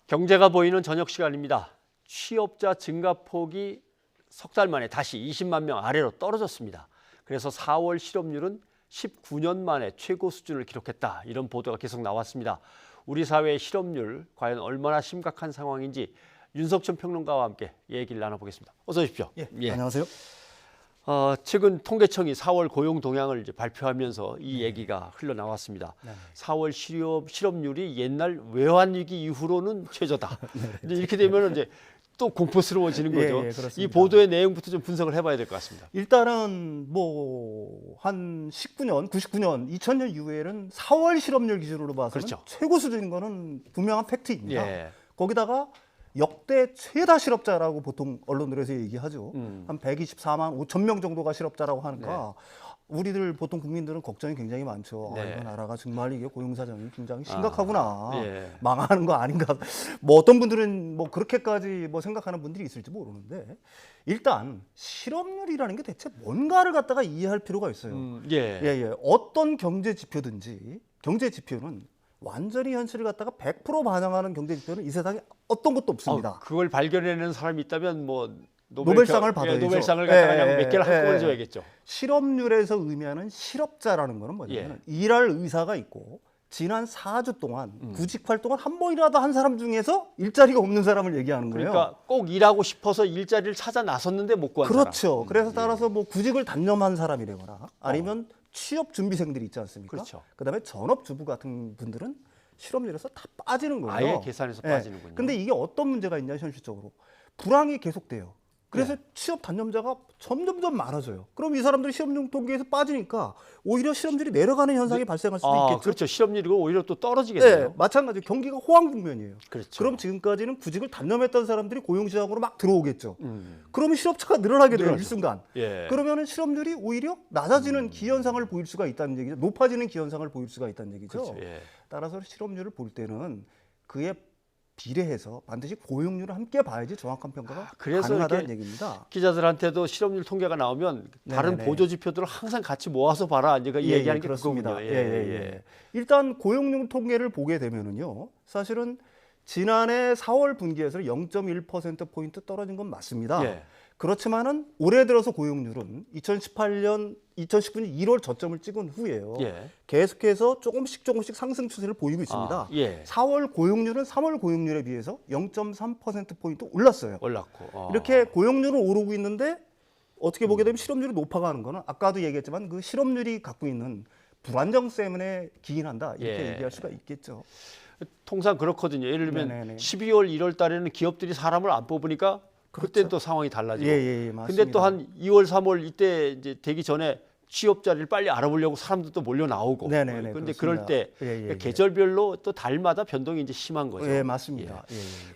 경제가 보이는 저녁 시간입니다. 취업자 증가폭이 석 달 만에 다시 20만 명 아래로 떨어졌습니다. 그래서 4월 실업률은 19년 만에 최고 수준을 기록했다. 이런 보도가 계속 나왔습니다. 우리 사회의 실업률 과연 얼마나 심각한 상황인지 윤석천 평론가와 함께 얘기를 나눠보겠습니다. 어서 오십시오. 예. 안녕하세요. 최근 통계청이 4월 고용 동향을 이제 발표하면서 이 얘기가 흘러나왔습니다. 4월 실업률이 옛날 외환위기 이후로는 최저다. 이제 이렇게 되면 이제 또 공포스러워지는 거죠. 그렇습니다. 이 보도의 내용부터 좀 분석을 해봐야 될 것 같습니다. 일단은 뭐 한 19년, 99년, 2000년 이후에는 4월 실업률 기준으로 봐서는 그렇죠. 최고 수준인 거는 분명한 팩트입니다. 예. 거기다가 역대 최다 실업자라고 보통 언론들에서 얘기하죠. 한 124만 5천 명 정도가 실업자라고 하니까 우리들 보통 국민들은 걱정이 굉장히 많죠. 네. 이거 나라가 정말 이게 고용 사정이 굉장히 심각하구나. 예. 망하는 거 아닌가. 뭐 어떤 분들은 뭐 그렇게까지 뭐 생각하는 분들이 있을지 모르는데 일단 실업률이라는 게 대체 뭔가를 갖다가 이해할 필요가 있어요. 어떤 경제 지표든지 경제 지표는 완전히 현실을 갖다가 100% 반영하는 경제 지표는 이 세상에 어떤 것도 없습니다. 그걸 발견해내는 사람이 있다면 뭐 노벨상을 받아야죠. 노벨상을 갖다가 몇 개를 한꺼번에 줘야겠죠. 실업률에서 의미하는 실업자라는 거는 뭐냐면 일할 의사가 있고 지난 4주 동안 구직 활동을 한 번이라도 한 사람 중에서 일자리가 없는 사람을 얘기하는 거예요. 그러니까 꼭 일하고 싶어서 일자리를 찾아 나섰는데 못 구한 사람. 그렇죠. 그래서 따라서 뭐 구직을 단념한 사람이라거나 아니면 취업 준비생들이 있지 않습니까? 그렇죠. 그다음에 전업주부 같은 분들은 실업률에서 다 빠지는 거예요. 아예 계산해서 빠지는군요. 근데 이게 어떤 문제가 있냐 현실적으로 불황이 계속돼요. 그래서 취업 단념자가 점점점 많아져요. 그럼 이 사람들이 실업률 통계에서 빠지니까 오히려 실업률이 내려가는 현상이 발생할 수도 있겠죠. 그렇죠. 실업률이 오히려 또 떨어지겠네요. 마찬가지로 경기가 호황 국면이에요. 그렇죠. 그럼 지금까지는 구직을 단념했던 사람들이 고용시장으로 막 들어오겠죠. 그러면 실업자가 늘어나게 돼요, 일순간. 그러면 실업률이 오히려 낮아지는 기현상을 보일 수가 있다는 얘기죠. 높아지는 기현상을 보일 수가 있다는 얘기죠. 그렇죠. 따라서 실업률을 볼 때는 그에 비례해서 반드시 고용률을 함께 봐야지 정확한 평가가 가능하다는 얘기입니다. 기자들한테도 실업률 통계가 나오면 다른 보조 지표들을 항상 같이 모아서 봐라. 이제 얘기하는 게 그렇습니다. 일단 고용률 통계를 보게 되면은요, 사실은 지난해 4월 분기에서 0.1%포인트 떨어진 건 맞습니다. 그렇지만은 올해 들어서 고용률은 2019년 1월 저점을 찍은 후에요. 계속해서 조금씩 상승 추세를 보이고 있습니다. 4월 고용률은 3월 고용률에 비해서 0.3%포인트 올랐어요. 올랐고. 이렇게 고용률은 오르고 있는데 어떻게 보게 되면 실업률이 높아가는 거는 아까도 얘기했지만 그 실업률이 갖고 있는 불안정 때문에 기인한다. 이렇게 얘기할 수가 있겠죠. 통상 그렇거든요. 예를 들면 12월, 1월 달에는 기업들이 사람을 안 뽑으니까 그때 또 상황이 달라지고. 근데 또 한 2월, 3월 이때 이제 되기 전에 취업 자리를 빨리 알아보려고 사람들도 몰려 나오고. 그런데 그럴 때 계절별로 또 달마다 변동이 이제 심한 거죠. 맞습니다.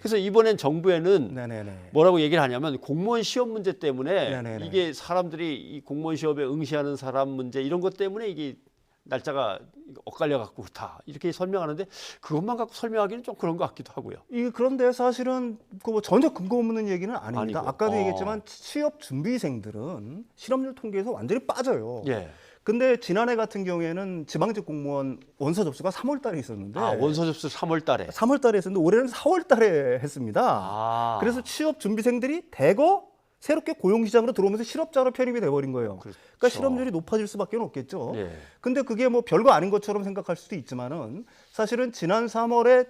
그래서 이번엔 정부에는 뭐라고 얘기를 하냐면 공무원 시험 문제 때문에 이게 사람들이 이 공무원 시험에 응시하는 사람 문제 이런 것 때문에 이게 날짜가 엇갈려 갖고 그렇다 이렇게 설명하는데 그것만 갖고 설명하기는 좀 그런 것 같기도 하고요. 그런데 사실은 뭐 전혀 근거 없는 얘기는 아닙니다. 아까도 얘기했지만 취업 준비생들은 실업률 통계에서 완전히 빠져요. 근데 지난해 같은 경우에는 지방직 공무원 원서 접수가 3월 달에 있었는데 원서 접수 3월 달에 했었는데 올해는 4월 달에 했습니다. 그래서 취업 준비생들이 대거 새롭게 고용시장으로 들어오면서 실업자로 편입이 돼버린 거예요. 그러니까 실업률이 높아질 수밖에 없겠죠. 근데 그게 뭐 별거 아닌 것처럼 생각할 수도 있지만은 사실은 지난 3월에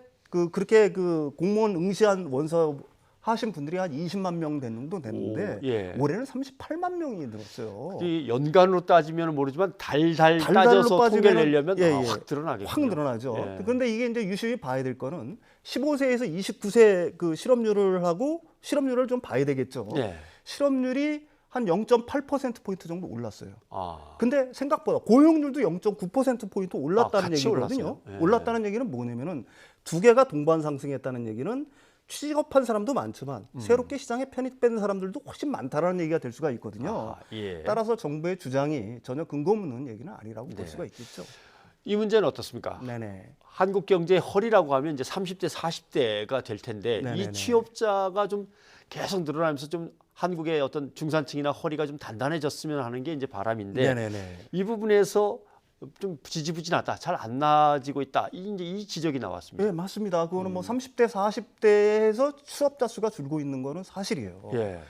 그렇게 공무원 응시한 원서 하신 분들이 한 20만 명 정도 됐는데 올해는 38만 명이 늘었어요. 연간으로 따지면 모르지만 달달 따져서 통계를 내려면 확 드러나겠죠. 확 늘어나죠. 그런데 이게 이제 유심히 봐야 될 거는 15세에서 29세 그 실업률을 하고 실업률을 좀 봐야 되겠죠. 실업률이 한 0.8%포인트 정도 올랐어요. 근데 생각보다 고용률도 0.9%포인트 올랐다는 얘기거든요. 올랐다는 얘기는 뭐냐면은 두 개가 동반 상승했다는 얘기는 취업한 사람도 많지만 새롭게 시장에 편입된 사람들도 훨씬 많다라는 얘기가 될 수가 있거든요. 따라서 정부의 주장이 전혀 근거 없는 얘기는 아니라고 볼 수가 있겠죠. 이 문제는 어떻습니까? 한국 경제의 허리라고 하면 이제 30대, 40대가 될 텐데 이 취업자가 좀 계속 늘어나면서 좀 한국의 어떤 중산층이나 허리가 좀 단단해졌으면 하는 게 이제 바람인데 이 부분에서 좀 지지부진하다, 잘 안 나아지고 있다. 이제 이 지적이 나왔습니다. 예, 맞습니다. 그거는 뭐 30대, 40대에서 취업자 수가 줄고 있는 거는 사실이에요. 예.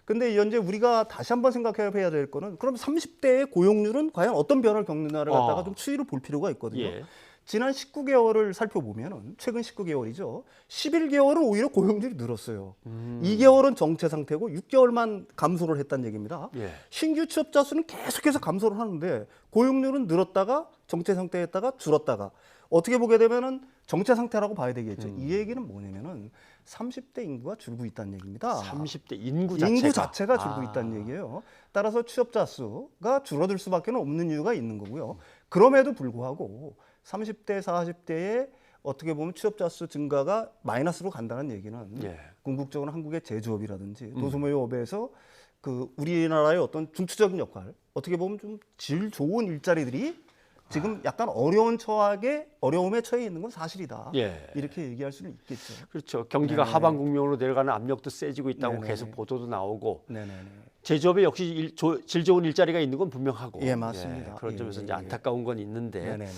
근데 현재 우리가 다시 한번 생각해야 될 거는 그럼 30대의 고용률은 과연 어떤 변화를 겪느냐를 갖다가 좀 추이를 볼 필요가 있거든요. 예. 지난 19개월을 살펴보면은 최근 19개월이죠. 11개월은 오히려 고용률이 늘었어요. 2개월은 정체 상태고 6개월만 감소를 했다는 얘기입니다. 예. 신규 취업자 수는 계속해서 감소를 하는데 고용률은 늘었다가 정체 상태였다가 줄었다가 어떻게 보게 되면은 정체 상태라고 봐야 되겠죠. 이 얘기는 뭐냐면은 30대 인구가 줄고 있다는 얘기입니다. 30대 인구 자체가 줄고 있다는 얘기예요. 따라서 취업자 수가 줄어들 수밖에 없는 이유가 있는 거고요. 그럼에도 불구하고 30대, 40대의 어떻게 보면 취업자 수 증가가 마이너스로 간다는 얘기는 예. 궁극적으로 한국의 제조업이라든지 도소매업에서 그 우리나라의 어떤 중추적인 역할, 어떻게 보면 좀 질 좋은 일자리들이 지금 약간 어려움에 처해 있는 건 사실이다. 예. 이렇게 얘기할 수는 있겠죠. 그렇죠. 경기가 네. 하반 국면으로 내려가는 압력도 세지고 있다고 네네. 계속 보도도 나오고 네네네. 제조업에 역시 질 좋은 일자리가 있는 건 분명하고 예, 맞습니다. 그런 예, 점에서 예, 이제 예. 안타까운 건 있는데 네네네.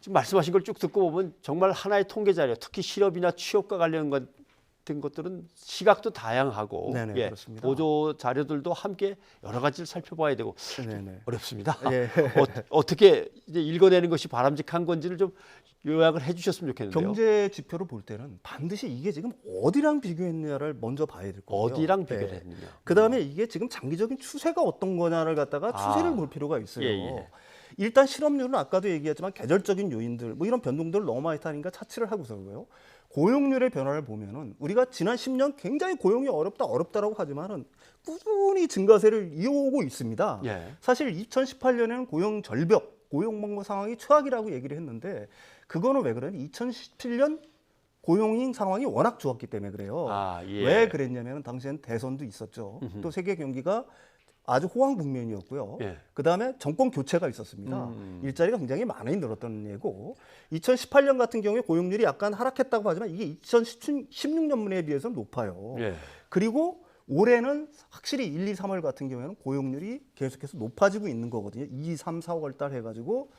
지금 말씀하신 걸 쭉 듣고 보면 정말 하나의 통계 자료, 특히 실업이나 취업과 관련 같은 것들은 시각도 다양하고 네네, 예, 그렇습니다. 보도 자료들도 함께 여러 가지를 살펴봐야 되고 네네. 어렵습니다. 예. 어떻게 이제 읽어내는 것이 바람직한 건지를 좀 요약을 해주셨으면 좋겠는데요. 경제 지표를 볼 때는 반드시 이게 지금 어디랑 비교했느냐를 먼저 봐야 될 거고요. 어디랑 비교를 했느냐. 그다음에 이게 지금 장기적인 추세가 어떤 거냐를 갖다가 추세를 볼 필요가 있어요. 예, 예. 일단 실업률은 아까도 얘기했지만 계절적인 요인들 뭐 이런 변동들을 너무 많이 타니까 차치를 하고서고요. 고용률의 변화를 보면은 우리가 지난 10년 굉장히 고용이 어렵다라고 하지만은 꾸준히 증가세를 이어오고 있습니다. 예. 사실 2018년에는 고용 절벽, 고용 몽고 상황이 최악이라고 얘기를 했는데 그거는 왜 그러냐면 2017년 고용 상황이 워낙 좋았기 때문에 그래요. 예. 왜 그랬냐면 당시엔 대선도 있었죠. 또 세계 경기가 아주 호황 국면이었고요. 예. 그다음에 정권 교체가 있었습니다. 일자리가 굉장히 많이 늘었던 예고 2018년 같은 경우에 고용률이 약간 하락했다고 하지만 이게 2016년에 비해서는 높아요. 예. 그리고 올해는 확실히 1, 2, 3월 같은 경우에는 고용률이 계속해서 높아지고 있는 거거든요. 2, 3, 4월 달 해가지고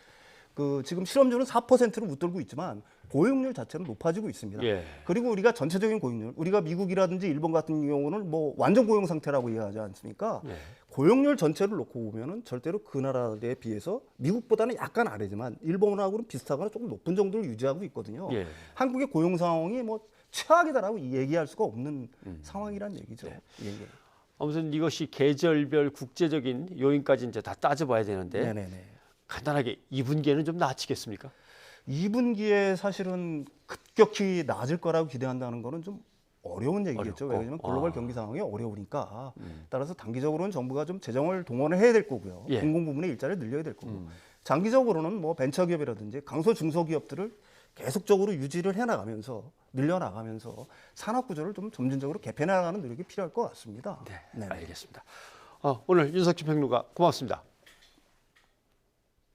그 지금 실업률은 4%로 웃돌고 있지만 고용률 자체는 높아지고 있습니다. 예. 그리고 우리가 전체적인 고용률, 우리가 미국이라든지 일본 같은 경우는 뭐 완전 고용 상태라고 이해하지 않습니까? 예. 고용률 전체를 놓고 보면은 절대로 그 나라에 비해서 미국보다는 약간 아래지만 일본하고는 비슷하거나 조금 높은 정도를 유지하고 있거든요. 예. 한국의 고용 상황이 뭐 최악이다라고 얘기할 수가 없는 상황이란 얘기죠. 네. 예. 아무튼 이것이 계절별 국제적인 요인까지 이제 다 따져봐야 되는데 네네네. 간단하게 2분기에는 좀 나아지겠습니까? 2분기에 사실은 급격히 낮을 거라고 기대한다는 거는 좀 어려운 얘기겠죠. 어렵고. 왜냐하면 글로벌 경기 상황이 어려우니까 따라서 단기적으로는 정부가 좀 재정을 동원을 해야 될 거고요. 예. 공공 부문의 일자리를 늘려야 될 거고 장기적으로는 뭐 벤처기업이라든지 강소 중소기업들을 계속적으로 유지를 해나가면서 늘려나가면서 산업 구조를 좀 점진적으로 개편해나가는 노력이 필요할 것 같습니다. 네, 알겠습니다. 오늘 윤석준 평론가 고맙습니다.